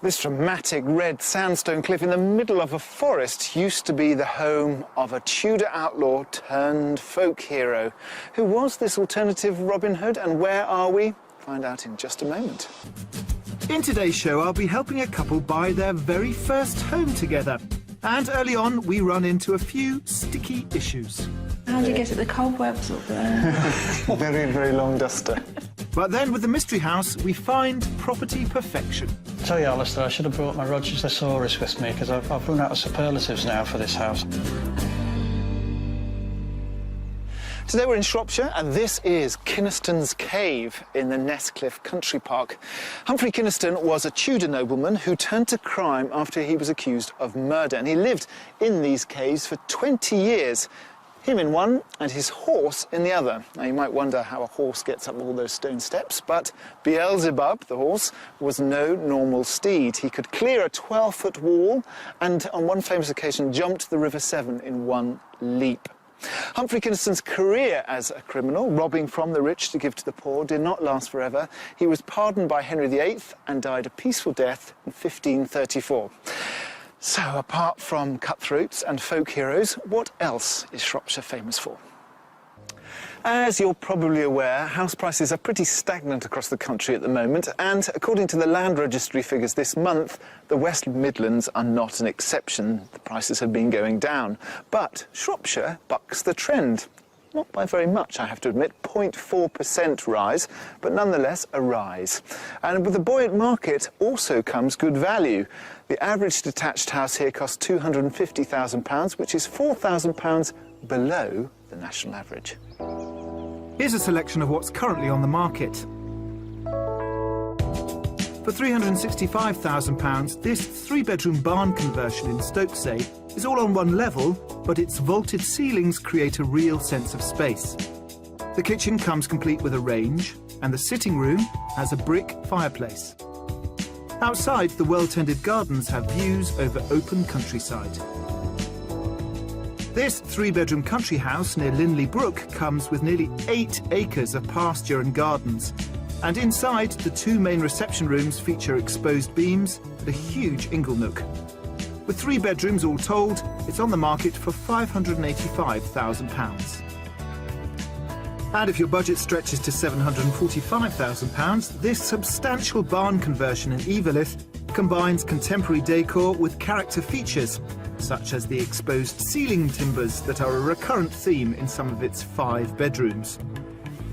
This dramatic red sandstone cliff in the middle of a forest used to be the home of a Tudor outlaw turned folk hero. Who was this alternative Robin Hood, and where are we? Find out in just a moment. In today's show, I'll be helping a couple buy their very first home together. And early on, we run into a few sticky issues. How do you get at the cobwebs up there? Very, very long duster. But then with the mystery house, we find property perfection. Tell you, Alistair, I should have brought my Roger's thesaurus with me, because I've run out of superlatives now for this house. Today we're in Shropshire, and this is Kynaston's Cave in the Nestcliff Country Park. Humphrey Kynaston was a Tudor nobleman who turned to crime after he was accused of murder, and he lived in these caves for 20 years. Him in one and his horse in the other. Now, you might wonder how a horse gets up all those stone steps, but Beelzebub, the horse, was no normal steed. He could clear a 12-foot wall and, on one famous occasion, jumped the River Severn in one leap. Humphrey Kynaston's career as a criminal, robbing from the rich to give to the poor, did not last forever. He was pardoned by Henry VIII and died a peaceful death in 1534. So, apart from cutthroats and folk heroes, what else is Shropshire famous for? As you're probably aware, house prices are pretty stagnant across the country at the moment, and according to the Land Registry figures this month, the West Midlands are not an exception. The prices have been going down. But Shropshire bucks the trend. Not by very much, I have to admit, 0.4% rise, but nonetheless a rise. And with the buoyant market also comes good value. The average detached house here costs £250,000, which is £4,000 below the national average. Here's a selection of what's currently on the market. For £365,000, this three-bedroom barn conversion in Stokesay is all on one level, but its vaulted ceilings create a real sense of space. The kitchen comes complete with a range, and the sitting room has a brick fireplace. Outside, the well-tended gardens have views over open countryside. This three-bedroom country house near Linley Brook comes with nearly 8 acres of pasture and gardens. And inside, the two main reception rooms feature exposed beams and a huge inglenook. With 3 bedrooms all told, it's on the market for £585,000. And if your budget stretches to £745,000, this substantial barn conversion in Eveleth combines contemporary decor with character features, such as the exposed ceiling timbers that are a recurrent theme in some of its 5 bedrooms.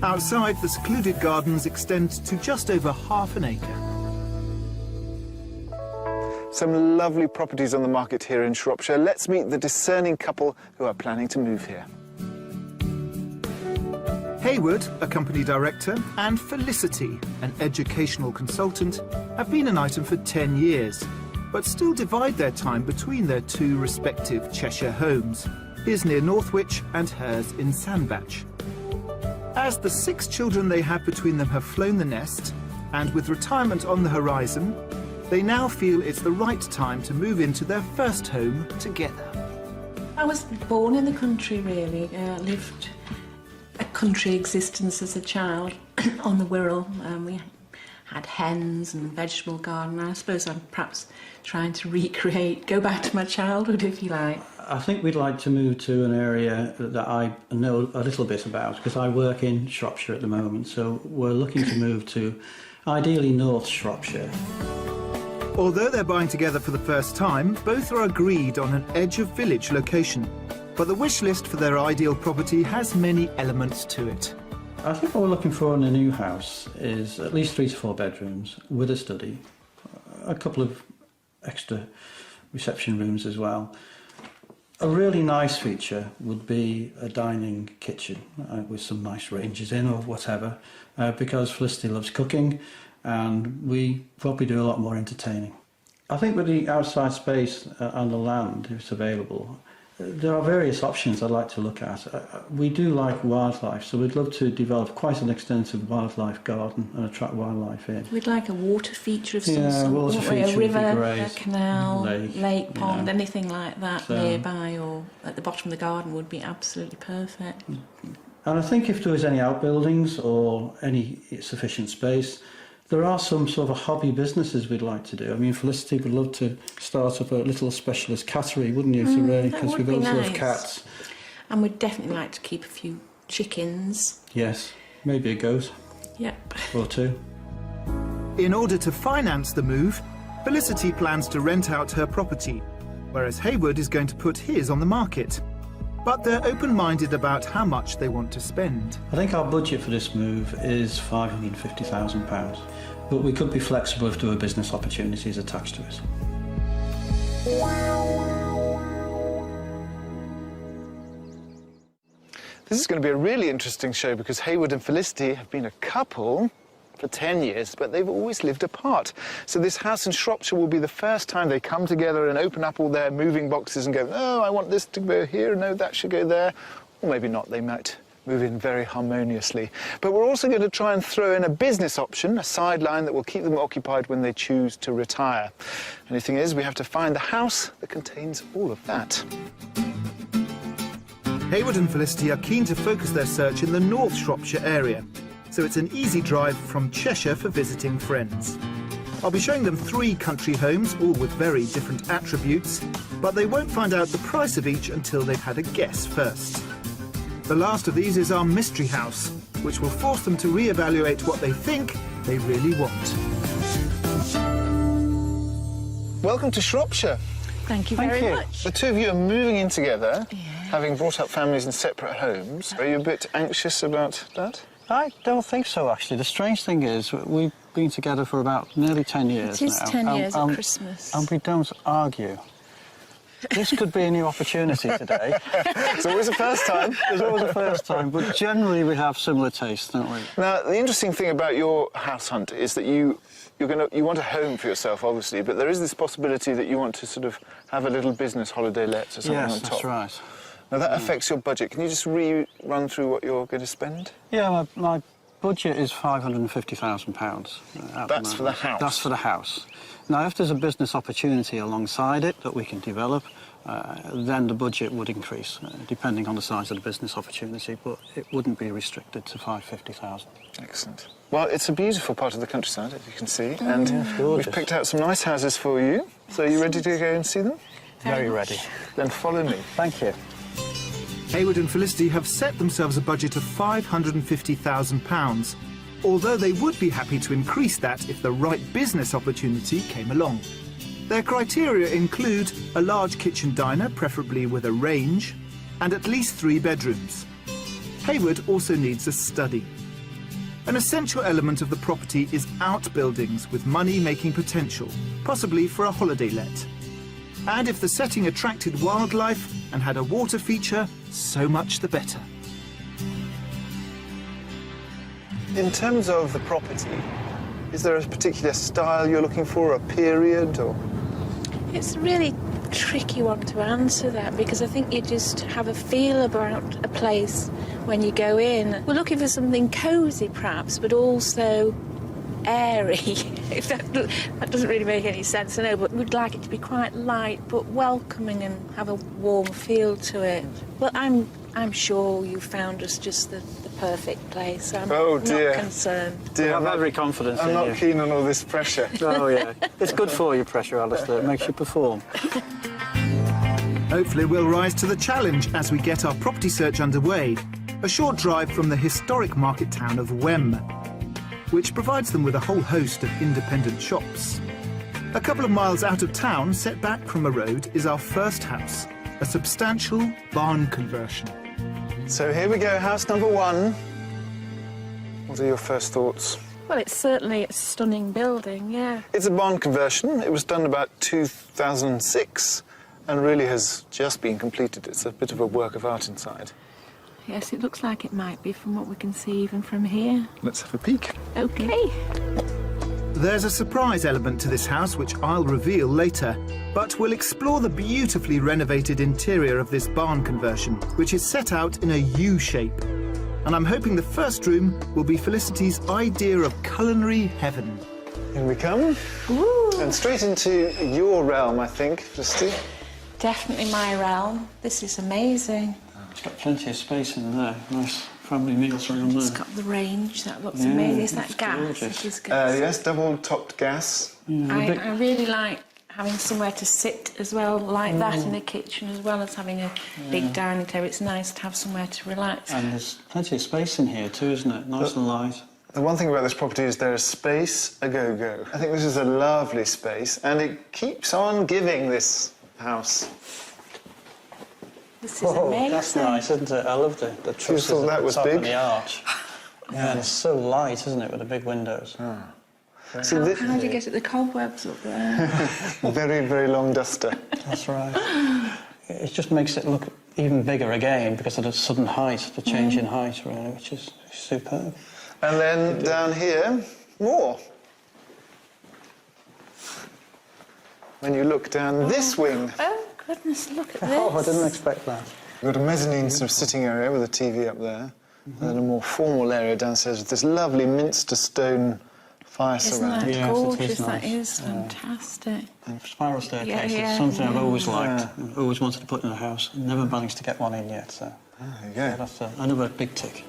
Outside, the secluded gardens extend to just over ½ acre. Some lovely properties on the market here in Shropshire. Let's meet the discerning couple who are planning to move here. Haywood, a company director, and Felicity, an educational consultant, have been an item for 10 years, but still divide their time between their 2 respective Cheshire homes, his near Northwich and hers in Sandbach. As the 6 children they have between them have flown the nest, and with retirement on the horizon, they now feel it's the right time to move into their first home together. I was born in the country, really. Lived a country existence as a child on the Wirral. We had hens and vegetable garden. I suppose I'm perhaps trying to go back to my childhood, if you like. I think we'd like to move to an area that I know a little bit about, because I work in Shropshire at the moment, so we're looking to move to, ideally, North Shropshire. Although they're buying together for the first time, both are agreed on an edge-of-village location. But the wish list for their ideal property has many elements to it. I think what we're looking for in a new house is at least 3 to 4 bedrooms with a study, a couple of extra reception rooms as well. A really nice feature would be a dining kitchen with some nice ranges in or whatever, because Felicity loves cooking and we probably do a lot more entertaining. I think with the outside space and the land, if it's available, there are various options I'd like to look at. We do like wildlife, so we'd love to develop quite an extensive wildlife garden and attract wildlife in. We'd like a water feature of some sort. A river, would be great. a canal, lake pond, yeah. anything like that nearby or at the bottom of the garden would be absolutely perfect. And I think if there was any outbuildings or any sufficient space, There are some sort of hobby businesses we'd like to do. I mean, Felicity would love to start up a little specialist cattery, wouldn't you, Ray? Because we both love cats. And we'd definitely like to keep a few chickens. Yes, maybe a goat. Yep. Or two. In order to finance the move, Felicity plans to rent out her property, whereas Haywood is going to put his on the market. But they're open-minded about how much they want to spend. I think our budget for this move is £550,000, but we could be flexible if there were business opportunities attached to it. This is going to be a really interesting show because Haywood and Felicity have been a couple for 10 years, but they've always lived apart. So this house in Shropshire will be the first time they come together and open up all their moving boxes and go, oh, I want this to go here, no, that should go there. Or maybe not, they might move in very harmoniously. But we're also going to try and throw in a business option, a sideline that will keep them occupied when they choose to retire. And the thing is, we have to find the house that contains all of that. Haywood and Felicity are keen to focus their search in the North Shropshire area, so it's an easy drive from Cheshire for visiting friends. I'll be showing them 3 country homes, all with very different attributes, but they won't find out the price of each until they've had a guess first. The last of these is our mystery house, which will force them to re-evaluate what they think they really want. Welcome to Shropshire. Thank you very much. The two of you are moving in together, Yeah. having brought up families in separate homes. Are you a bit anxious about that? I don't think so, actually. The strange thing is, we've been together for about nearly 10 years now. It is 10 years at Christmas. And we don't argue. This could be a new opportunity today. It's always a first time. There's always a first time, but generally we have similar tastes, don't we? Now, the interesting thing about your house hunt is that you want a home for yourself, obviously, but there is this possibility that you want to sort of have a little business holiday let or something on top. Yes, that's right. Now, that affects your budget. Can you just run through what you're going to spend? Yeah, my budget is £550,000. That's for the house? That's for the house. Now, if there's a business opportunity alongside it that we can develop, then the budget would increase, depending on the size of the business opportunity, but it wouldn't be restricted to £550,000. Excellent. Well, it's a beautiful part of the countryside, as you can see, and gorgeous. we've picked out some nice houses for you. So are you ready to go and see them? Very ready. Then follow me. Thank you. Haywood and Felicity have set themselves a budget of £550,000, although they would be happy to increase that if the right business opportunity came along. Their criteria include a large kitchen diner, preferably with a range, and at least 3 bedrooms. Haywood also needs a study. An essential element of the property is outbuildings with money-making potential, possibly for a holiday let. And if the setting attracted wildlife and had a water feature, so much the better. In terms of the property, is there a particular style you're looking for, a period, or...? It's a really tricky one to answer that, because I think you just have a feel about a place when you go in. We're looking for something cosy, perhaps, but also airy. If that doesn't really make any sense, I know, but we'd like it to be quite light but welcoming and have a warm feel to it. Well, I'm sure you found us just the perfect place. I'm not concerned. Dear, I'm very confident I'm in not you. keen on all this pressure. Oh, yeah. It's good for you, pressure, Alistair. It makes you perform. Hopefully we'll rise to the challenge as we get our property search underway, a short drive from the historic market town of Wem, which provides them with a whole host of independent shops. A couple of miles out of town, set back from a road, is our first house, a substantial barn conversion. So here we go, house number 1. What are your first thoughts? Well, it's certainly a stunning building, yeah. It's a barn conversion. It was done about 2006 and really has just been completed. It's a bit of a work of art inside. Yes, it looks like it might be from what we can see even from here. Let's have a peek. OK. There's a surprise element to this house, which I'll reveal later, but we'll explore the beautifully renovated interior of this barn conversion, which is set out in a U shape. And I'm hoping the first room will be Felicity's idea of culinary heaven. In we come. Ooh. And straight into your realm, I think, Felicity. Definitely my realm. This is amazing. It's got plenty of space in there. Nice family meals around there. It's got the range, that looks amazing. Is that gas? gorgeous. It is gas. Yes, double-topped gas. I really like having somewhere to sit as well, like that in the kitchen, as well as having a big dining table. It's nice to have somewhere to relax. And there's plenty of space in here too, isn't it? Nice and light. The one thing about this property is there is space a go-go. I think this is a lovely space, and it keeps on giving, this house. This is amazing. That's nice, isn't it? I love the trusses thought at that the was top big? and the arch. Yeah, and it's so light, isn't it, with the big windows. So How do you get at the cobwebs up there? very, very long duster. That's right. It just makes it look even bigger again because of the sudden height, the change in height, really, which is superb. And then down here, more. When you look down this wing, Oh, goodness, look at this. Oh, I didn't expect that. you've got a mezzanine sort of sitting area with a TV up there, and then a more formal area downstairs with this lovely Minster stone fire Isn't surround. that Yes, it is gorgeous? That nice. is fantastic. And spiral staircase Yeah, is something I've always Yeah. liked, always wanted to put in a house. Never managed to get one in yet, so There you go. that's another big tick.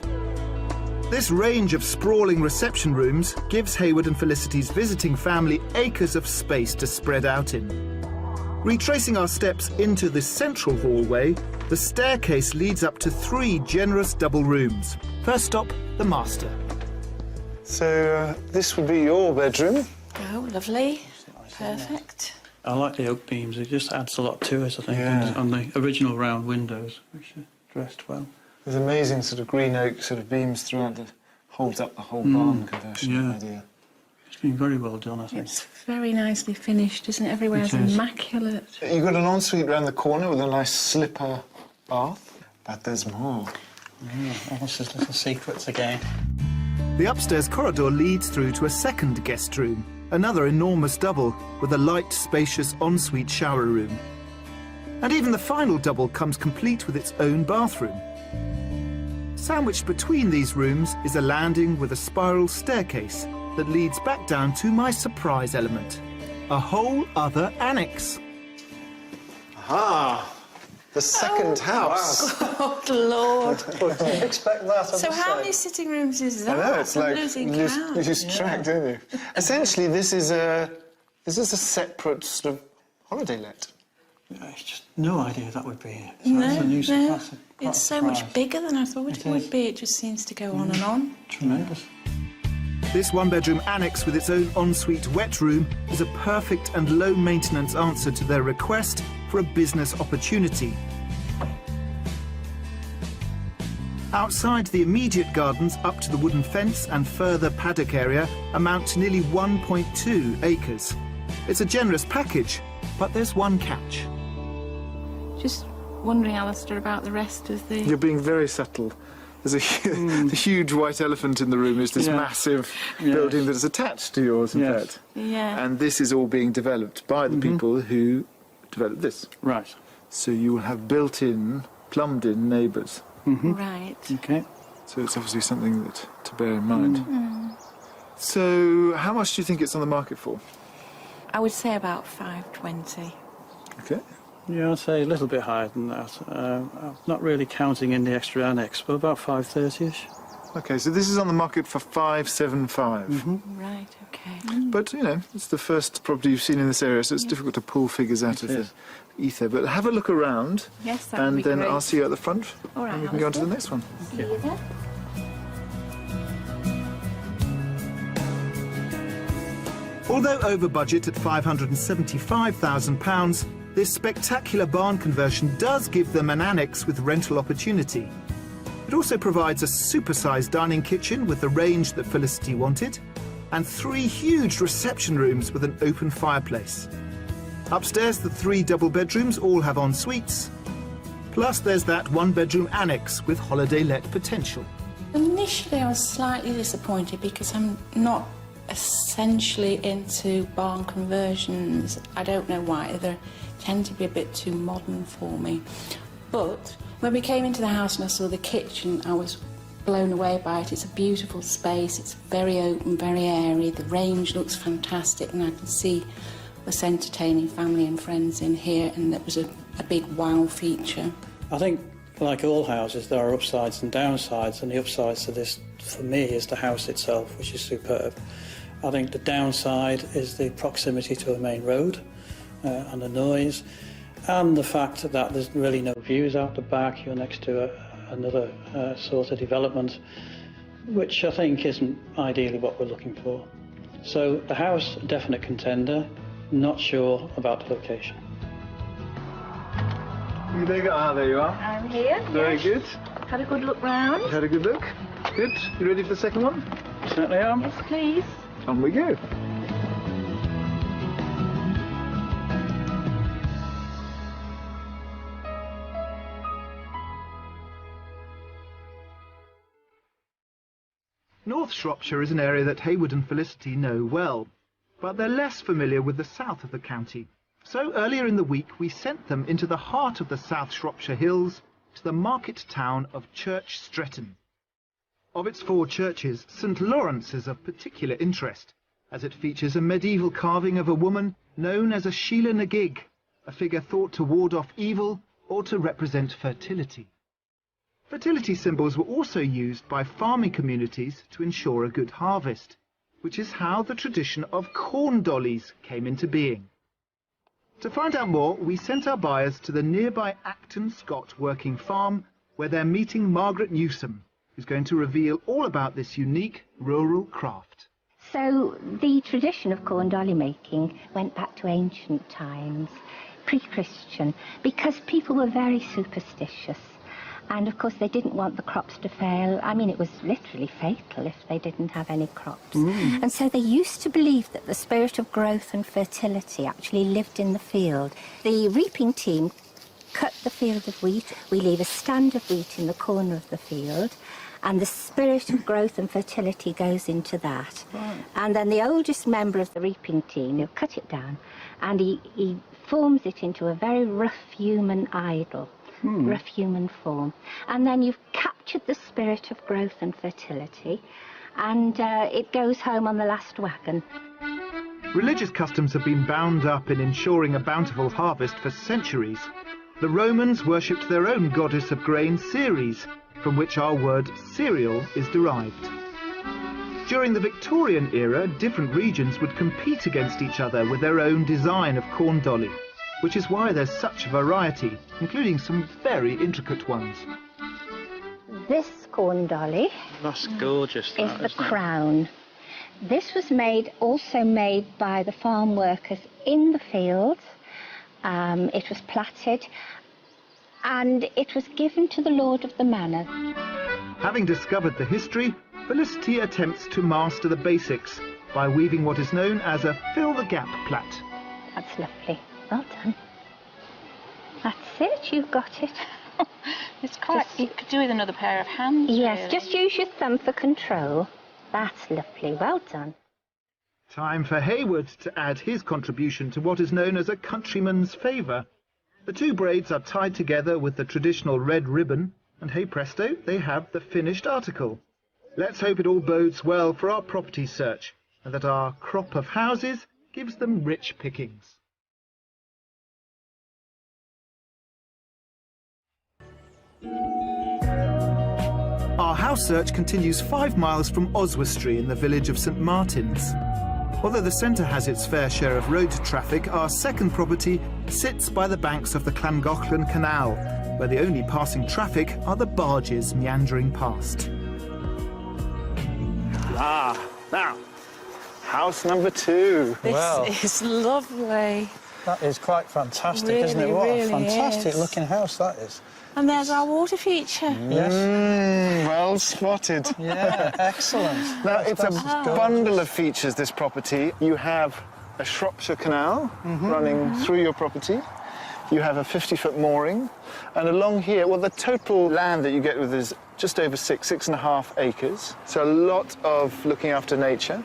This range of sprawling reception rooms gives Hayward and Felicity's visiting family acres of space to spread out in. Retracing our steps into the central hallway, the staircase leads up to 3 generous double rooms. First stop, the master. So this would be your bedroom. Oh, lovely. Perfect. I like the oak beams, it just adds a lot to it, I think, Yeah. and the original round windows, which are dressed well. There's amazing sort of green oak sort of beams throughout that holds up the whole barn conversion yeah. idea. It's been very well done, I think. It's very nicely finished, isn't it? Everywhere's It is. immaculate. You've got an ensuite round the corner with a nice slipper bath, but there's more. All those little secrets again. The upstairs corridor leads through to a second guest room, another enormous double with a light, spacious ensuite shower room. And even the final double comes complete with its own bathroom. Sandwiched between these rooms is a landing with a spiral staircase that leads back down to my surprise element, a whole other annex. Ah, the second house. Oh, Lord. Didn't expect that. So how many sitting rooms is that? I know, it's I'm like losing you count. lose track, don't you? Essentially, this is a separate sort of holiday let. It's just no idea that would be it. So No, that's a new no. that's quite It's a so much surprise. bigger than I thought it It would is. be. It just seems to go on and on. Tremendous. This one-bedroom annex with its own ensuite wet room is a perfect and low-maintenance answer to their request for a business opportunity. Outside, the immediate gardens up to the wooden fence and further paddock area amount to nearly 1.2 acres. It's a generous package, but there's one catch. Just wondering, Alistair, about the rest of the... You're being very subtle. There's the huge white elephant in the room is this Yeah. massive Yes. building that is attached to yours, in Yes. fact. Yeah. And this is all being developed by the people who developed this. Right. So you will have built-in, plumbed-in neighbours. Right. Okay. So it's obviously something that to bear in mind. So how much do you think it's on the market for? I would say about 520. Okay. Yeah, I'd say a little bit higher than that. I'm not really counting in the extra annex, but about 530-ish. Okay, so this is on the market for 575. Right, okay. But, you know, it's the first property you've seen in this area, so it's difficult to pull figures out of the is. ether. But have a look around, Yes, that would and be then great. I'll see you at the front, All right, and we can go on to the next one. See you there. Although over budget at £575,000, this spectacular barn conversion does give them an annex with rental opportunity. It also provides a supersized dining kitchen with the range that Felicity wanted, and 3 huge reception rooms with an open fireplace. Upstairs, the 3 double bedrooms all have en suites. Plus, there's that one-bedroom annex with holiday let potential. Initially, I was slightly disappointed because I'm not essentially into barn conversions. I don't know why. They tend to be a bit too modern for me. But when we came into the house and I saw the kitchen, I was blown away by it. It's a beautiful space. It's very open, very airy. The range looks fantastic, and I could see us entertaining family and friends in here, and that was a big wow feature. I think Like all houses, there are upsides and downsides, and the upsides to this, for me, is the house itself, which is superb. I think the downside is the proximity to a main road and the noise, and the fact that there's really no views out the back. You're next to another sort of development, which I think isn't ideally what we're looking for. So the house, definite contender, not sure about the location. There you are. I'm here. Very yes. good. Had a good look round. You had a good look. Good. You ready for the second one? Certainly am. Yes, please. On we go. North Shropshire is an area that Hayward and Felicity know well, but they're less familiar with the south of the county. So earlier in the week we sent them into the heart of the South Shropshire Hills to the market town of Church Stretton. Of its 4 churches, St Lawrence is of particular interest, as it features a medieval carving of a woman known as a Sheila na gig, a figure thought to ward off evil or to represent fertility. Fertility symbols were also used by farming communities to ensure a good harvest, which is how the tradition of corn dollies came into being. To find out more, we sent our buyers to the nearby Acton Scott working farm, where they're meeting Margaret Newsom, who's going to reveal all about this unique rural craft. So the tradition of corn dolly making went back to ancient times, pre-Christian, because people were very superstitious. And of course they didn't want the crops to fail. I mean, it was literally fatal if they didn't have any crops. And so they used to believe that the spirit of growth and fertility actually lived in the field. The reaping team cut the field of wheat. We leave a stand of wheat in the corner of the field, and the spirit of growth and fertility goes into that. And then the oldest member of the reaping team, he'll cut it down, and he forms it into a very rough human idol. Rough human form. And then you've captured the spirit of growth and fertility, and it goes home on the last wagon. Religious customs have been bound up in ensuring a bountiful harvest for centuries. The Romans worshipped their own goddess of grain, Ceres, from which our word cereal is derived. During the Victorian era, different regions would compete against each other with their own design of corn dolly, which is why there's such variety, including some very intricate ones. This corn dolly That's gorgeous. is the crown. This was also made by the farm workers in the fields. It was plaited, and it was given to the lord of the manor. Having discovered the history, Felicity attempts to master the basics by weaving what is known as a fill-the-gap plait. That's lovely. Well done. That's it, you've got it. It's quite... You could do with another pair of hands. Yes, really. just use your thumb for control. That's lovely. Well done. Time for Hayward to add his contribution to what is known as a countryman's favour. The 2 braids are tied together with the traditional red ribbon, and hey presto, they have the finished article. Let's hope it all bodes well for our property search, and that our crop of houses gives them rich pickings. Our house search continues 5 miles from Oswestry in the village of St Martin's. Although the centre has its fair share of road traffic, our second property sits by the banks of the Llangollen Canal, where the only passing traffic are the barges meandering past. Now, house number 2. This is lovely. That is quite fantastic, Really, isn't it? What really a fantastic is. looking house that is. And there's our water feature. Yes. Well spotted. Yeah, excellent. Now, it's a That's bundle of features, this property. You have a Shropshire canal running through your property. You have a 50-foot mooring. And along here, well, the total land that you get with is just over 6.5 acres. So a lot of looking after nature.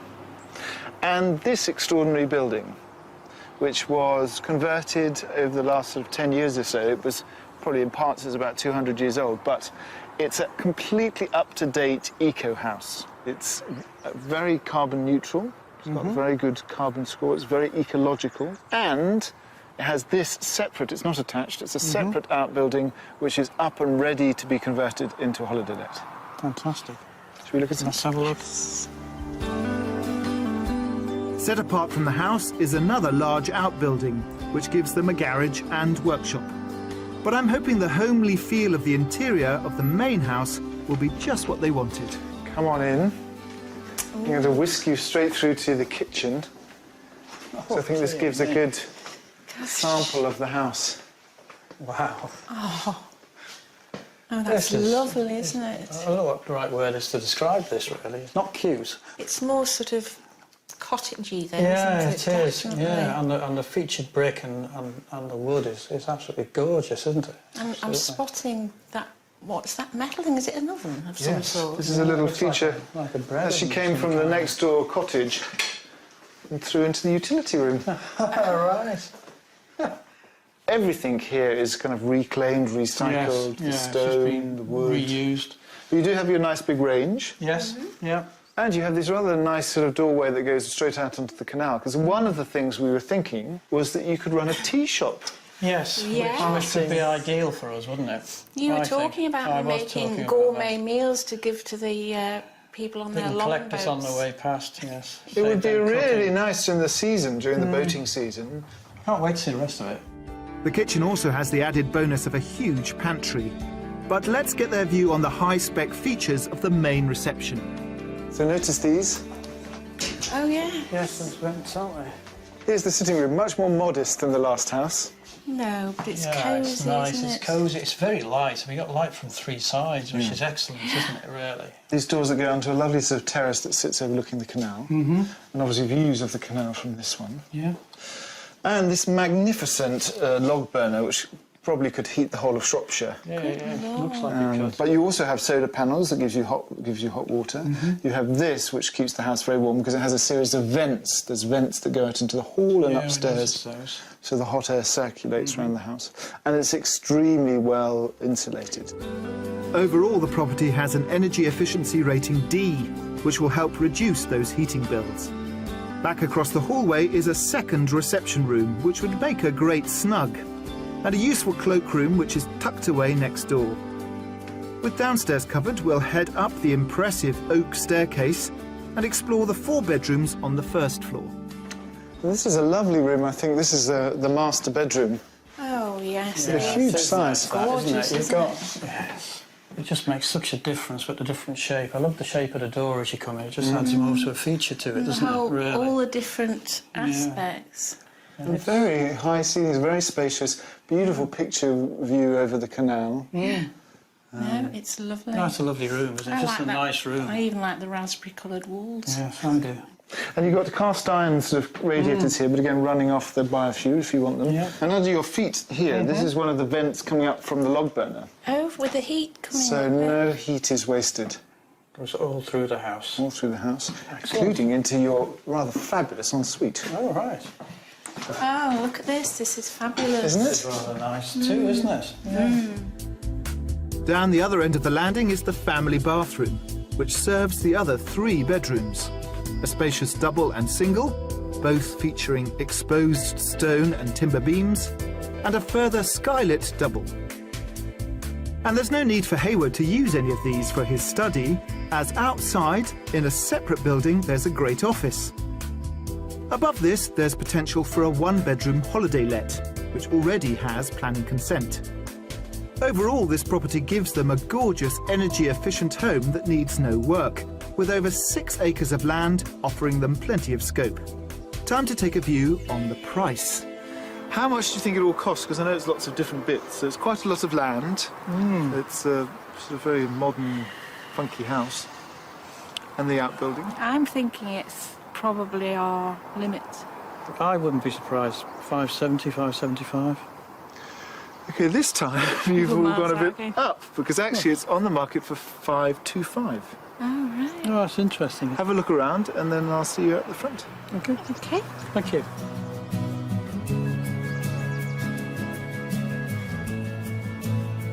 And this extraordinary building, which was converted over the last sort of 10 years or so. It was probably in parts is about 200 years old, but it's a completely up-to-date eco-house. It's very carbon neutral. It's got a very good carbon score. It's very ecological, and it it has this separate, it's not attached, it's a separate outbuilding which is up and ready to be converted into a holiday let. Fantastic. Should we look at some? Let's have a look. Set apart from the house is another large outbuilding, which gives them a garage and workshop. But I'm hoping the homely feel of the interior of the main house will be just what they wanted. Come on in. I'm going to whisk you straight through to the kitchen. So I think this gives a good sample of the house. Wow. Oh, that's This is- lovely, isn't it? I don't know what the right word is to describe this, really. It's not cute. It's more sort of cottagey, though, Yeah, isn't it? it is. Definitely. Yeah, and the featured brick and the wood is absolutely gorgeous, isn't it? I'm Absolutely. spotting that. What's that metal thing? Is it an oven of some sort? This is a little Looks like feature like a bread as she oven came of from some the kind. next door cottage and through into the utility room. Right. Everything here is kind of reclaimed, recycled, the it's just stone, been the wood. reused. But you do have your nice big range, Yes. Yeah. and you have this rather nice sort of doorway that goes straight out onto the canal. Because one of the things we were thinking was that you could run a tea shop. Yes. Yeah. Which would be ideal for us, wouldn't it? You were I talking think. I about was making talking about gourmet that. meals to give to the people on They their can collect us on the longboats. way past, yes. It would be Save them really cooking. nice in the season, during the boating season. Can't wait to see the rest of it. The kitchen also has the added bonus of a huge pantry. But let's get their view on the high-spec features of the main reception. So notice these. Oh, yeah. Yes, that's vents, aren't they? Here's the sitting room, much more modest than the last house. No, but it's Yeah, cosy, it's nice, isn't it's it? cosy, it's very light. We got light from three sides, which is excellent, isn't it, really? These doors that go onto a lovely sort of terrace that sits overlooking the canal. And obviously views of the canal from this one. Yeah. And this magnificent log burner, which probably could heat the whole of Shropshire. Yeah, looks like it could. But you also have solar panels that gives you hot water. You have this, which keeps the house very warm because it has a series of vents. There's vents that go out into the hall and Yeah, we upstairs, noticed those. so the hot air circulates around the house. And it's extremely well insulated. Overall, the property has an energy efficiency rating D, which will help reduce those heating bills. Back across the hallway is a second reception room, which would make a great snug, and a useful cloakroom which is tucked away next door. With downstairs covered, we'll head up the impressive oak staircase and explore the 4 bedrooms on the first floor. This is a lovely room. I think this is the master bedroom. Oh, yes. It's a huge size. Gorgeous, You've isn't got, it? yes. It just makes such a difference with the different shape. I love the shape of the door as you come in. It just adds more to a feature to it, doesn't it, really? All the different aspects. And very high ceilings, very spacious, beautiful picture view over the canal. Yeah. No, it's lovely. No, it's a lovely room, isn't it? I Just like a that. nice room. I even like the raspberry-coloured walls. Yes, I do. And you've got cast iron sort of radiators here, but again running off the biofuel if you want them. Yeah. And under your feet here, this is one of the vents coming up from the log burner. Oh, with the heat coming So up. no heat is wasted Goes all through the house. all through the house, including into your rather fabulous ensuite. Oh, right. Oh, look at this. This is fabulous. Isn't It's it? rather nice too, isn't it? Yeah. Down the other end of the landing is the family bathroom, which serves the other 3 bedrooms. A spacious double and single, both featuring exposed stone and timber beams, and a further skylit double. And there's no need for Hayward to use any of these for his study, as outside, in a separate building, there's a great office. Above this, there's potential for a 1-bedroom holiday let, which already has planning consent. Overall, this property gives them a gorgeous, energy-efficient home that needs no work, with over 6 acres of land offering them plenty of scope. Time to take a view on the price. How much do you think it all costs? Because I know there's lots of different bits. There's quite a lot of land. It's a sort of very modern, funky house. And the outbuilding. I'm thinking it's probably our limit. I wouldn't be surprised. 570, 575. Okay, this time you've all miles gone a out, bit okay. up, because actually it's on the market for 525. Oh, right. Oh, that's interesting. Have a look around and then I'll see you at the front. Okay, Okay. thank you.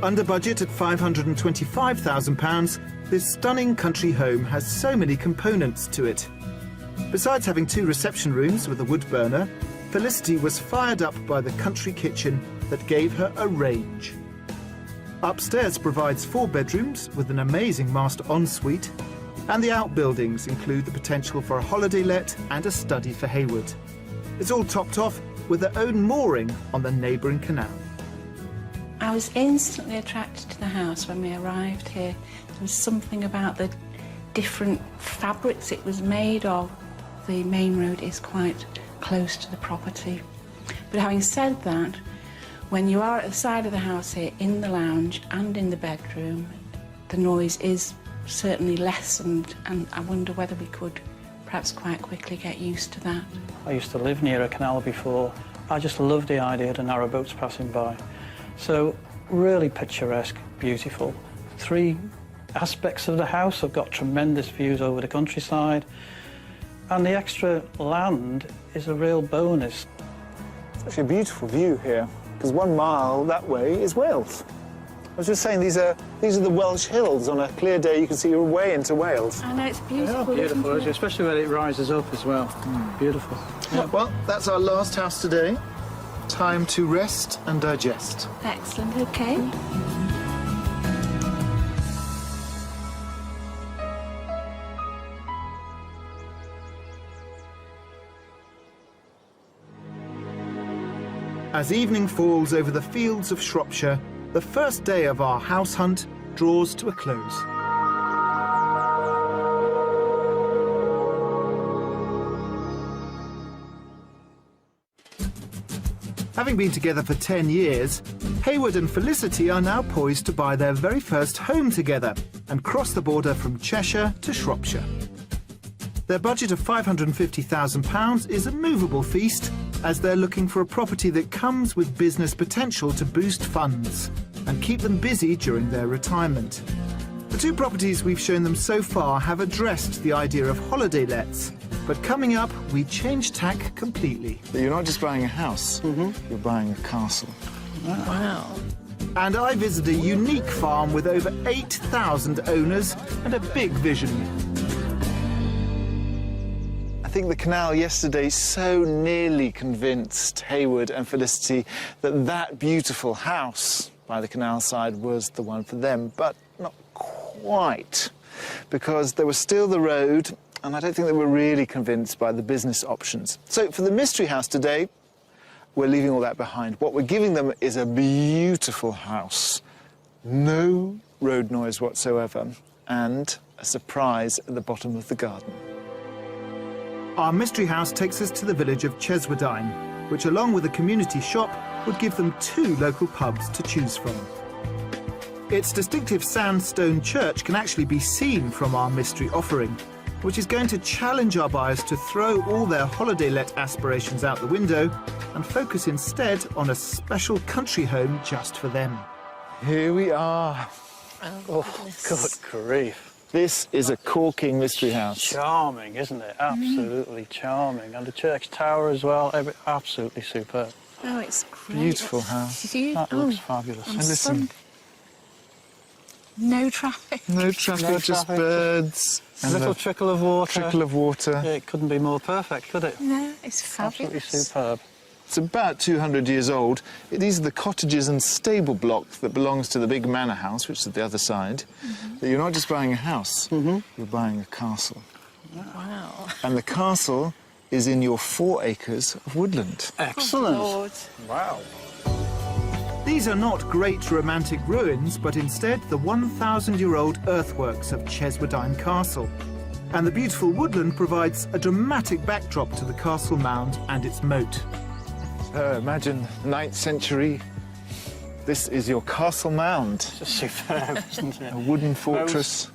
Under budget at £525,000, this stunning country home has so many components to it. Besides having 2 reception rooms with a wood burner, Felicity was fired up by the country kitchen that gave her a range. Upstairs provides 4 bedrooms with an amazing master ensuite, and the outbuildings include the potential for a holiday let and a study for Hayward. It's all topped off with their own mooring on the neighbouring canal. I was instantly attracted to the house when we arrived here. There was something about the different fabrics it was made of. The main road is quite close to the property. But having said that, when you are at the side of the house here, in the lounge and in the bedroom, the noise is certainly lessened, and I wonder whether we could perhaps quite quickly get used to that. I used to live near a canal before. I just loved the idea of the narrow boats passing by. So really picturesque, beautiful. 3 aspects of the house have got tremendous views over the countryside, and the extra land is a real bonus. It's actually a beautiful view here, because 1 mile that way is Wales. I was just saying, these are the Welsh hills. On a clear day, you can see your way into Wales. I know, it's beautiful. Beautiful, isn't it? Especially when it rises up as well. Beautiful. Yeah. Well, that's our last house today. Time to rest and digest. Excellent, OK. As evening falls over the fields of Shropshire, the first day of our house hunt draws to a close. Having been together for 10 years, Hayward and Felicity are now poised to buy their very first home together and cross the border from Cheshire to Shropshire. Their budget of £550,000 is a movable feast, as they're looking for a property that comes with business potential to boost funds and keep them busy during their retirement. The 2 properties we've shown them so far have addressed the idea of holiday lets, but coming up, we change tack completely. But you're not just buying a house, you're buying a castle. Wow. And I visit a unique farm with over 8,000 owners and a big vision. I think the canal yesterday so nearly convinced Hayward and Felicity that that beautiful house by the canal side was the one for them, but not quite, because there was still the road, and I don't think they were really convinced by the business options. So for the mystery house today, we're leaving all that behind. What we're giving them is a beautiful house, no road noise whatsoever, and a surprise at the bottom of the garden. Our mystery house takes us to the village of Cheswardine, which, along with a community shop, would give them 2 local pubs to choose from. Its distinctive sandstone church can actually be seen from our mystery offering, which is going to challenge our buyers to throw all their holiday let aspirations out the window and focus instead on a special country home just for them. Here we are. Oh, good grief. This is a corking mystery house. Charming, isn't it? Absolutely charming. And the church tower as well, absolutely superb. Oh, it's great. Beautiful house. That looks fabulous. And listen, no traffic. no traffic, No just traffic. birds. A And little trickle of water. trickle of water. Yeah, it couldn't be more perfect, could it? No, it's Absolutely fabulous. superb. It's about 200 years old. These are the cottages and stable block that belongs to the big manor house, which is at the other side. But you're not just buying a house, you're buying a castle. Wow. And the castle is in your 4 acres of woodland. Excellent. Lord. Wow. These are not great romantic ruins, but instead the 1,000-year-old earthworks of Cheswardine Castle. And the beautiful woodland provides a dramatic backdrop to the castle mound and its moat. Imagine 9th century. This is your castle mound. It's just superb, isn't it? A wooden fortress,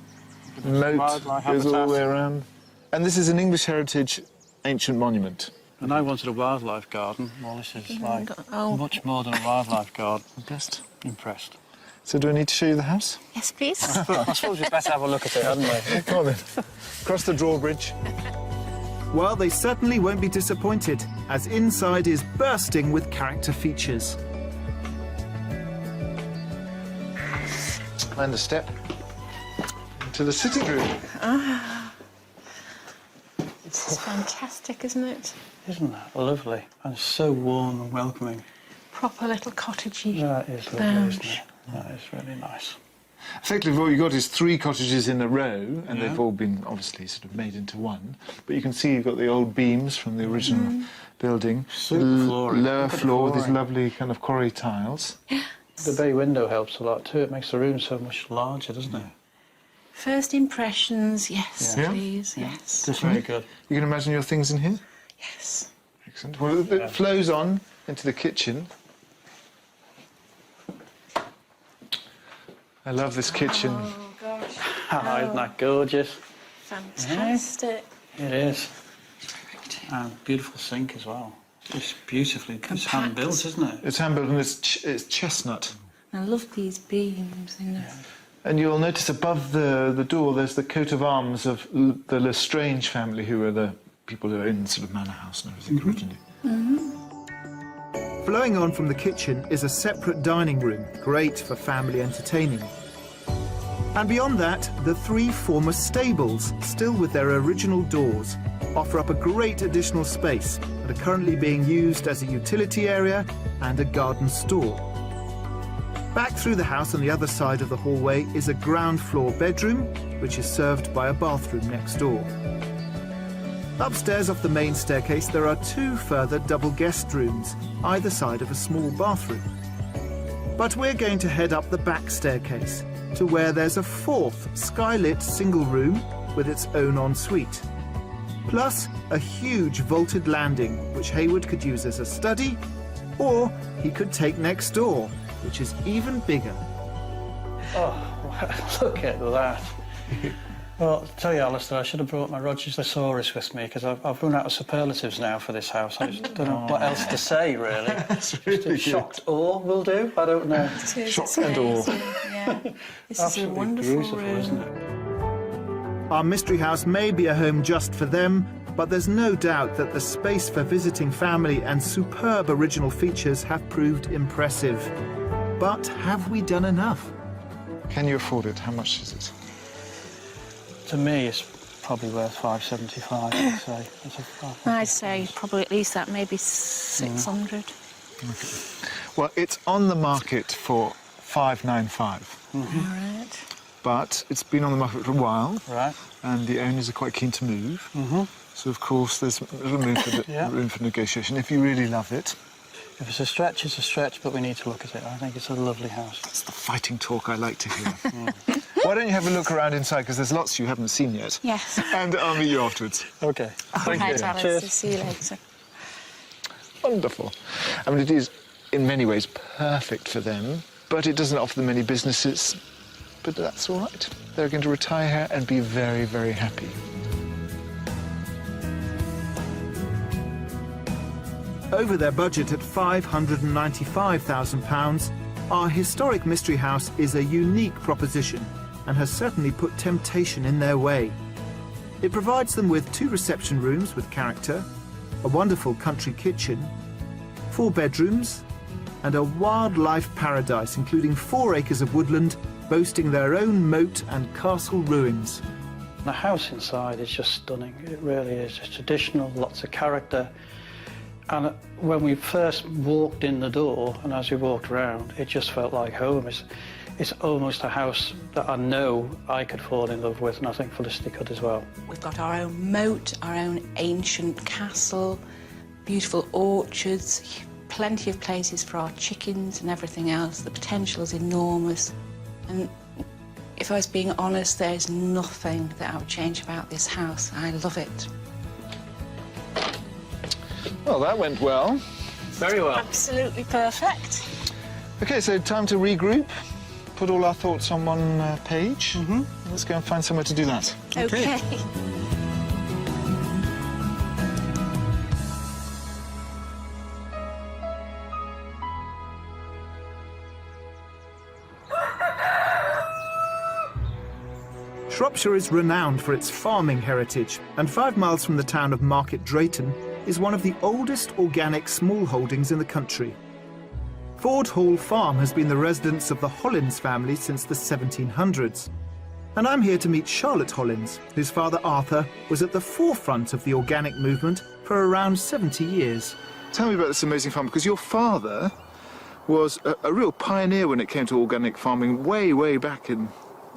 moat wildlife goes all habitat. the way around. And this is an English heritage ancient monument. And I wanted a wildlife garden. Well, this is like much more than a wildlife garden. Impressed. Impressed. So do I need to show you the house? Yes, please. I suppose we'd better have a look at it, hadn't we? Come on then. Cross the drawbridge. Well, they certainly won't be disappointed, as inside is bursting with character features. And a step into the sitting room. It's It's fantastic, isn't it? Isn't that lovely? And so warm and welcoming. Proper little cottagey. That is lovely, lounge. isn't it? That is really nice. Effectively, what you've got is 3 cottages in a row, and they've all been obviously sort of made into one. But you can see you've got the old beams from the original building. Super flooring. Lower Look at the floor, these flooring. lovely kind of quarry tiles. The bay window helps a lot too. It makes the room so much larger, doesn't it? First impressions, yes, Yeah. please, yes. Just very good. You can imagine your things in here? Yes. Excellent. Well, it flows on into the kitchen. I love this kitchen. Oh, gosh. Oh, isn't that gorgeous? Fantastic. It is. And beautiful sink as well. It's beautifully, it's hand built, isn't it? It's hand-built and it's chestnut. I love these beams, you know. And you'll notice above the door there's the coat of arms of the Lestrange family, who are the people who own sort of manor house and everything originally. Flowing on from the kitchen is a separate dining room, great for family entertaining. And beyond that, the 3 former stables, still with their original doors, offer up a great additional space and are currently being used as a utility area and a garden store. Back through the house on the other side of the hallway is a ground floor bedroom, which is served by a bathroom next door. Upstairs off the main staircase there are 2 further double guest rooms, either side of a small bathroom. But we're going to head up the back staircase to where there's a 4th skylit single room with its own ensuite. Plus a huge vaulted landing, which Hayward could use as a study, or he could take next door, which is even bigger. Oh, look at that. Well, I'll tell you, Alistair, I should have brought my Roger's Thesaurus with me, because I've run out of superlatives now for this house. I just don't know what else to say, really. That's really Shocked awe will do? I don't know. It is, Shock it's and awe. amazing, yeah. This is a Absolutely wonderful beautiful, room. isn't it? Our mystery house may be a home just for them, but there's no doubt that the space for visiting family and superb original features have proved impressive. But have we done enough? Can you afford it? How much is it? To me, it's probably worth $575, I'd say. I'd say probably at least that, maybe 600. Well, it's on the market for $595. All right. But it's been on the market for a while, Right. and the owners are quite keen to move. So, of course, there's room for, Yeah. room for negotiation if you really love it. If it's a stretch, it's a stretch, but we need to look at it. I think it's a lovely house. That's the fighting talk I like to hear. Why don't you have a look around inside, because there's lots you haven't seen yet. Yes. And I'll meet you afterwards. OK. All right, Alice. Cheers. See you later. Wonderful. I mean, it is, in many ways, perfect for them, but it doesn't offer them any businesses. But that's all right. They're going to retire here and be very, very happy. Over their budget at £595,000, our historic mystery house is a unique proposition and has certainly put temptation in their way. It provides them with 2 reception rooms with character, a wonderful country kitchen, 4 bedrooms, and a wildlife paradise including 4 acres of woodland, boasting their own moat and castle ruins. The house inside is just stunning. It really is. It's traditional, lots of character. And when we first walked in the door, and as we walked around, it just felt like home. It's almost a house that I know I could fall in love with, and I think Felicity could as well. We've got our own moat, our own ancient castle, beautiful orchards, plenty of places for our chickens and everything else. The potential is enormous. And if I was being honest, there's nothing that I would change about this house. I love it. Well, that went well. Very well. Absolutely perfect. OK, so time to regroup, put all our thoughts on one page. Let's go and find somewhere to do that. Okay. Shropshire is renowned for its farming heritage, and 5 miles from the town of Market Drayton is one of the oldest organic smallholdings in the country. Ford Hall Farm has been the residence of the Hollins family since the 1700s. And I'm here to meet Charlotte Hollins, whose father Arthur was at the forefront of the organic movement for around 70 years. Tell me about this amazing farm, because your father was a real pioneer when it came to organic farming way back in,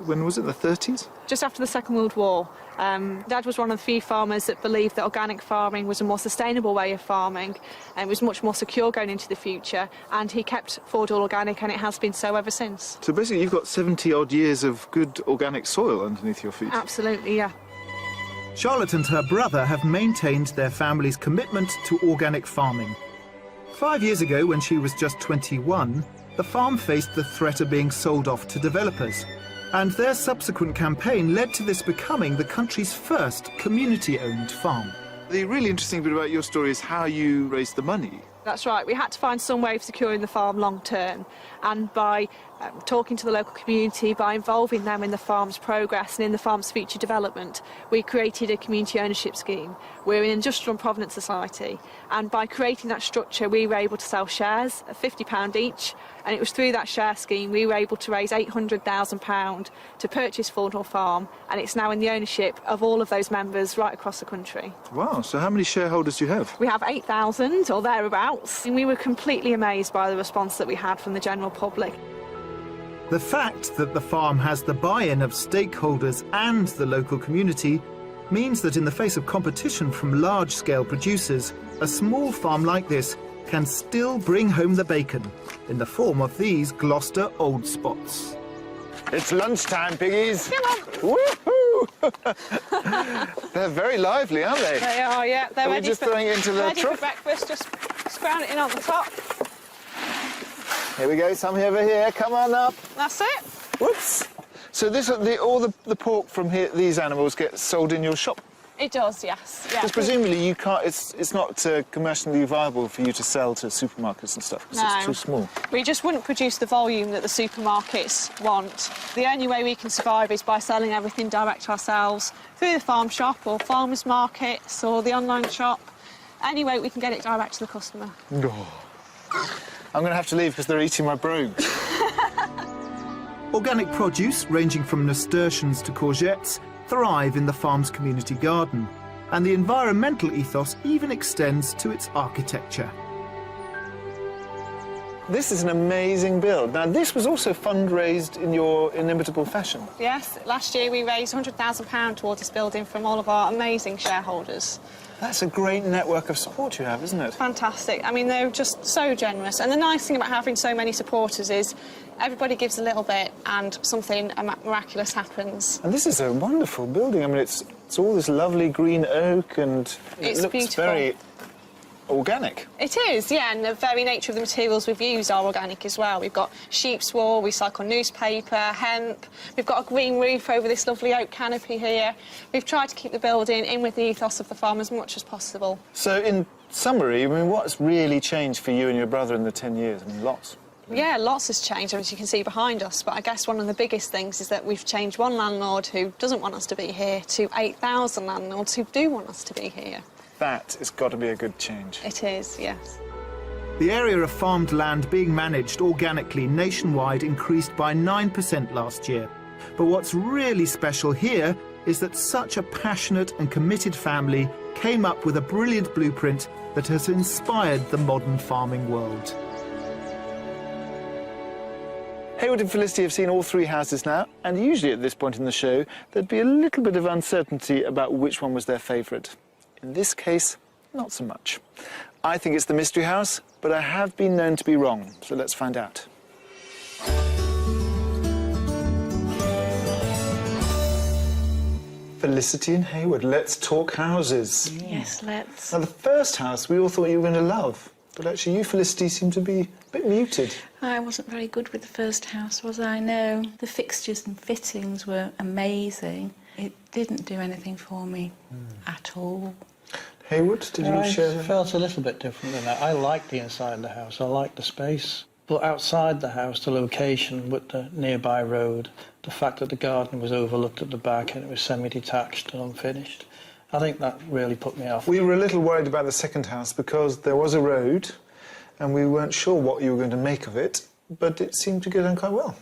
when was it, the 30s? Just after the Second World War. Dad was one of the few farmers that believed that organic farming was a more sustainable way of farming and was much more secure going into the future, and he kept forward all organic, and it has been so ever since. So basically you've got 70-odd years of good organic soil underneath your feet. Absolutely, yeah. Charlotte and her brother have maintained their family's commitment to organic farming. 5 years ago, when she was just 21, the farm faced the threat of being sold off to developers. And their subsequent campaign led to this becoming the country's first community-owned farm. The really interesting bit about your story is how you raised the money. That's right. We had to find some way of securing the farm long term, and by talking to the local community, by involving them in the farm's progress and in the farm's future development, we created a community ownership scheme. We're an industrial and provenance society, and by creating that structure we were able to sell shares at £50 each, and it was through that share scheme we were able to raise £800,000 to purchase Thornhill Farm, and it's now in the ownership of all of those members right across the country. Wow, so how many shareholders do you have? We have 8,000 or thereabouts, and we were completely amazed by the response that we had from the general public. The fact that the farm has the buy-in of stakeholders and the local community means that in the face of competition from large-scale producers, a small farm like this can still bring home the bacon in the form of these Gloucester Old Spots. It's lunchtime, piggies. Come on. Woohoo! They're very lively, aren't they? They are, yeah. They're Are we ready just for, throwing it into the ready trough? for breakfast. Just scrounge it in on the top. Here we go, some over here. Come on up. That's it. Whoops. So this, all the pork from here, these animals get sold in your shop? It does, yes. Yeah. Because presumably you can't. It's not commercially viable for you to sell to supermarkets and stuff because it's too small. We just wouldn't produce the volume that the supermarkets want. The only way we can survive is by selling everything direct ourselves through the farm shop or farmers markets or the online shop. Any way we can get it direct to the customer. Oh. I'm going to have to leave because they're eating my brogues. Organic produce, ranging from nasturtiums to courgettes, thrive in the farm's community garden, and the environmental ethos even extends to its architecture. This is an amazing build. Now, this was also fundraised in your inimitable fashion. Yes, last year we raised £100,000 towards this building from all of our amazing shareholders. That's a great network of support you have, isn't it? Fantastic. I mean, they're just so generous. And the nice thing about having so many supporters is everybody gives a little bit and something miraculous happens. And this is a wonderful building. I mean, it's all this lovely green oak and it looks beautiful. very organic. It is, yeah, and the very nature of the materials we've used are organic as well. We've got sheep's wool, we cycle newspaper, hemp. We've got a green roof over this lovely oak canopy here. We've tried to keep the building in with the ethos of the farm as much as possible. So, in summary, I mean, what's really changed for you and your brother in the 10 years? I mean, lots. Yeah, lots has changed, as you can see behind us, but I guess one of the biggest things is that we've changed one landlord who doesn't want us to be here to 8,000 landlords who do want us to be here. That has got to be a good change. It is, yes. The area of farmed land being managed organically nationwide increased by 9% last year. But what's really special here is that such a passionate and committed family came up with a brilliant blueprint that has inspired the modern farming world. Haywood and Felicity have seen all three houses now, and usually at this point in the show, there'd be a little bit of uncertainty about which one was their favourite. In this case, not so much. I think it's the mystery house, but I have been known to be wrong, so let's find out. Felicity and Haywood, let's talk houses. Yes, let's. Now, the first house we all thought you were going to love, but actually you, Felicity, seem to be a bit muted. I wasn't very good with the first house, was I? No. The fixtures and fittings were amazing. It didn't do anything for me at all. Haywood, did you share that? I felt a little bit different than that. I liked the inside of the house, I liked the space. But outside the house, the location with the nearby road, the fact that the garden was overlooked at the back and it was semi-detached and unfinished, I think that really put me off. We were a little worried about the second house because there was a road and we weren't sure what you were going to make of it, but it seemed to get on quite well.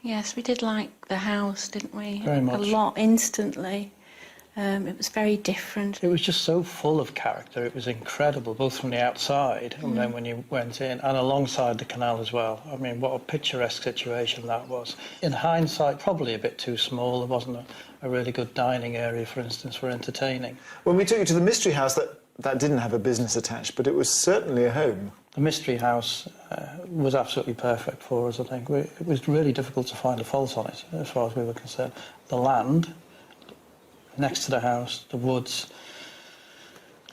Yes, we did like the house, didn't we? Very much. A lot, instantly. It was very different. It was just so full of character. It was incredible, both from the outside and then when you went in, and alongside the canal as well. I mean, what a picturesque situation that was. In hindsight, probably a bit too small. There wasn't a really good dining area, for instance, for entertaining. When we took you to the Mystery House, that didn't have a business attached, but it was certainly a home. The Mystery House was absolutely perfect for us, I think. It was really difficult to find a fault on it, as far as we were concerned. The land next to the house, the woods,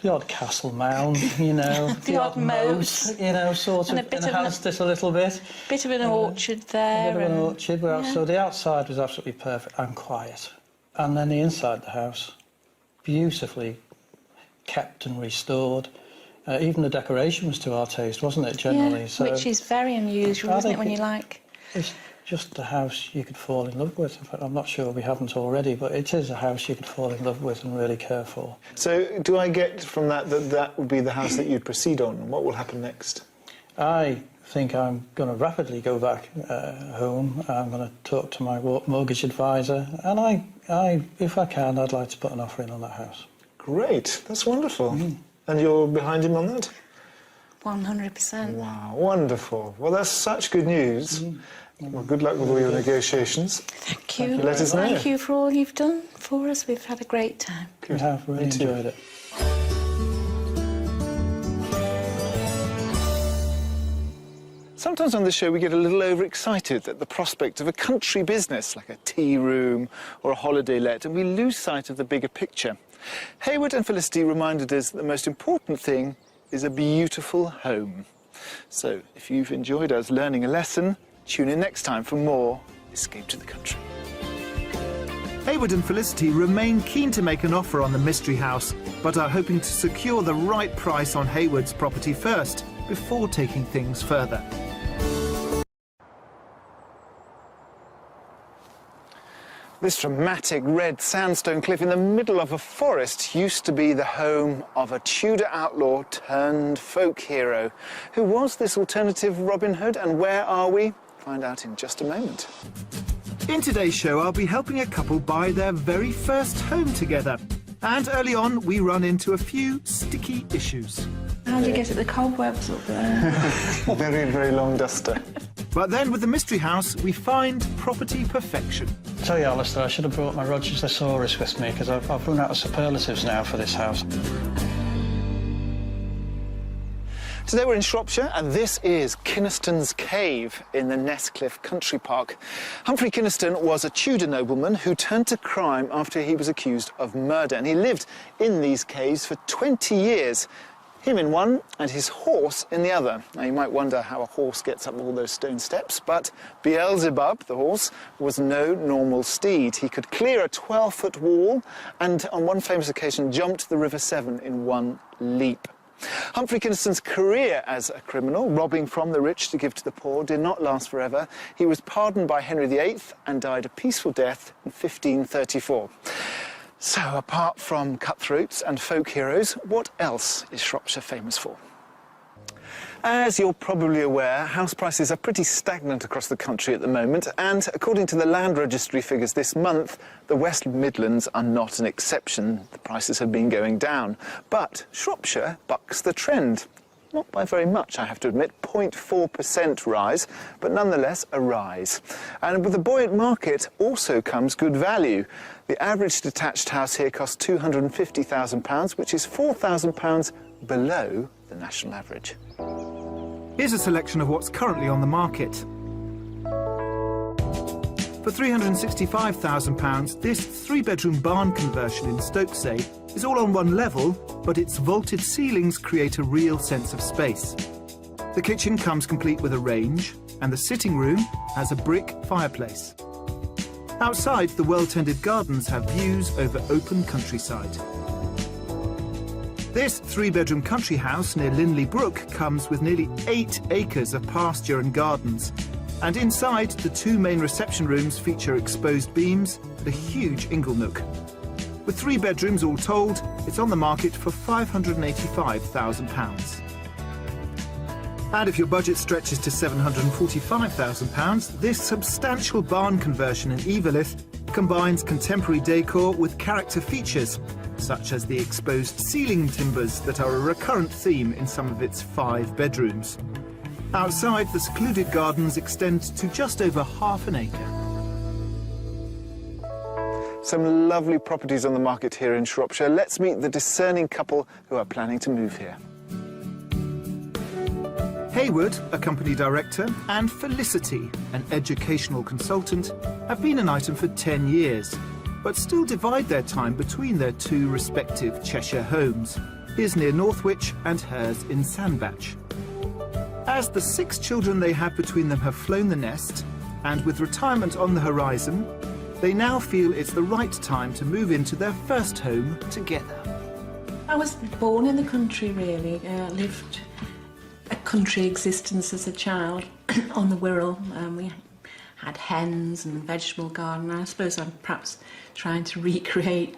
the odd castle mound, you know, the odd moat, you know, sort and of enhanced it a little bit. Bit of an orchard there. A bit of an orchard, so the outside was absolutely perfect and quiet. And then the inside of the house, beautifully kept and restored. Even the decoration was to our taste, wasn't it, generally? Yeah, so which is very unusual, isn't it, when you like... It's just a house you could fall in love with. In fact, I'm not sure we haven't already, but it is a house you could fall in love with and really care for. So do I get from that would be the house that you'd proceed on? What will happen next? I think I'm going to rapidly go back home. I'm going to talk to my mortgage advisor, and I, if I can, I'd like to put an offer in on that house. Great, that's wonderful. And you're behind him on that? 100%. Wow, wonderful. Well, that's such good news. Well, good luck with all your negotiations. Thank you. Let us know. Thank you for all you've done for us. We've had a great time. We have really enjoyed it. Sometimes on this show we get a little overexcited at the prospect of a country business like a tea room or a holiday let, and we lose sight of the bigger picture. Hayward and Felicity reminded us that the most important thing is a beautiful home. So if you've enjoyed us learning a lesson, tune in next time for more Escape to the Country. Hayward and Felicity remain keen to make an offer on the Mystery House, but are hoping to secure the right price on Hayward's property first, before taking things further. This dramatic red sandstone cliff in the middle of a forest used to be the home of a Tudor outlaw turned folk hero. Who was this alternative Robin Hood, and where are we? Find out in just a moment. In today's show, I'll be helping a couple buy their very first home together. And early on, we run into a few sticky issues. How do you get at the cobwebs up there? Very, very long duster. But then with the Mystery House, we find property perfection. Tell you, Alistair, I should have brought my Roger's thesaurus with me, because I've run out of superlatives now for this house. Today we're in Shropshire, and this is Kynaston's Cave in the Nesscliffe Country Park. Humphrey Kynaston was a Tudor nobleman who turned to crime after he was accused of murder, and he lived in these caves for 20 years. Him in one and his horse in the other. Now you might wonder how a horse gets up all those stone steps, but Beelzebub, the horse, was no normal steed. He could clear a 12-foot wall and on one famous occasion jumped the River Severn in one leap. Humphrey Kynaston's career as a criminal, robbing from the rich to give to the poor, did not last forever. He was pardoned by Henry VIII and died a peaceful death in 1534. So, apart from cutthroats and folk heroes, what else is Shropshire famous for? As you're probably aware, house prices are pretty stagnant across the country at the moment, and according to the Land Registry figures this month, the West Midlands are not an exception. The prices have been going down. But Shropshire bucks the trend. Not by very much, I have to admit, 0.4% rise, but nonetheless a rise. And with the buoyant market also comes good value. The average detached house here costs £250,000, which is £4,000 below the national average. Here's a selection of what's currently on the market. For £365,000, this three-bedroom barn conversion in Stokesay is all on one level, but its vaulted ceilings create a real sense of space. The kitchen comes complete with a range, and the sitting room has a brick fireplace. Outside, the well-tended gardens have views over open countryside. This three-bedroom country house near Linley Brook comes with nearly 8 acres of pasture and gardens. And inside, the two main reception rooms feature exposed beams and a huge inglenook. With 3 bedrooms all told, it's on the market for £585,000. And if your budget stretches to £745,000, this substantial barn conversion in Eveleth combines contemporary decor with character features, such as the exposed ceiling timbers that are a recurrent theme in some of its 5 bedrooms. Outside, the secluded gardens extend to just over half an acre. Some lovely properties on the market here in Shropshire. Let's meet the discerning couple who are planning to move here. Haywood, a company director, and Felicity, an educational consultant, have been an item for 10 years, but still divide their time between their 2 respective Cheshire homes, his near Northwich and hers in Sandbach. As the 6 children they have between them have flown the nest, and with retirement on the horizon, they now feel it's the right time to move into their first home together. I was born in the country, really. Lived a country existence as a child on the Wirral. We had hens and vegetable garden. I suppose I'm perhaps trying to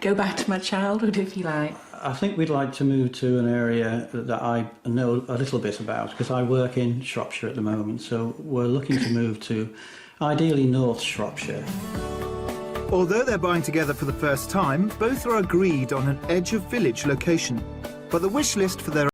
go back to my childhood, if you like. I think we'd like to move to an area that I know a little bit about, because I work in Shropshire at the moment, so we're looking to move to ideally North Shropshire. Although they're buying together for the first time, both are agreed on an edge-of-village location. But the wish list for their